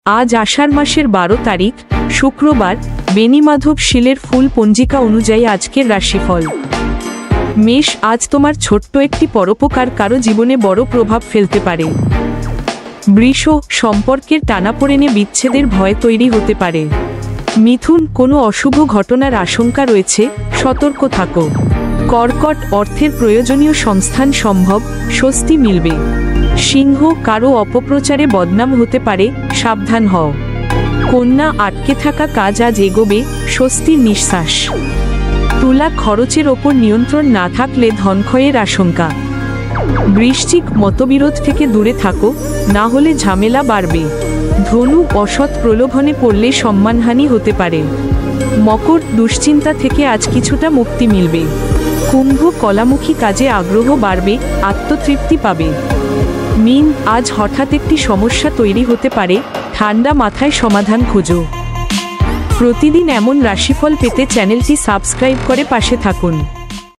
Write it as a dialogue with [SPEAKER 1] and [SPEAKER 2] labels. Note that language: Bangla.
[SPEAKER 1] আজ আষাঢ় মাসের 12 তারিখ শুক্রবার। বেনিমাধব শীলের ফুল পঞ্জিকা অনুযায়ী আজকের রাশিফল। মেষ, আজ তোমার ছোট্ট একটি পরোপকার কারো জীবনে বড় প্রভাব ফেলতে পারে। বৃষ, সম্পর্কের টানাপোড়েনে বিচ্ছেদের ভয় তৈরি হতে পারে। মিথুন, কোনো অশুভ ঘটনার আশঙ্কা রয়েছে, সতর্ক থাকো। কর্কট, অর্থের প্রয়োজনীয় সংস্থান সম্ভব, স্বস্তি মিলবে। সিংহ, কারো অপপ্রচারে বদনাম হতে পারে, সাবধান হও। কন্যা, আটকে থাকা কাজ আজ এগোবে, স্বস্তির নিঃশ্বাস। তুলা, খরচের ওপর নিয়ন্ত্রণ না থাকলে ধনক্ষয়ের আশঙ্কা। বৃশ্চিক, মতবিরোধ থেকে দূরে থাকো, না হলে ঝামেলা বাড়বে। ধনু, অসৎ প্রলোভনে পড়লে সম্মানহানি হতে পারে। মকর, দুশ্চিন্তা থেকে আজ কিছুটা মুক্তি মিলবে। কুম্ভ, কলামুখী কাজে আগ্রহ বাড়বে, আত্মতৃপ্তি পাবে। মীন, আজ হঠাৎ একটি সমস্যা তৈরি হতে পারে, ঠান্ডা মাথায় সমাধান খোঁজো। প্রতিদিন এমন রাশিফল পেতে চ্যানেলটি সাবস্ক্রাইব করে পাশে থাকুন।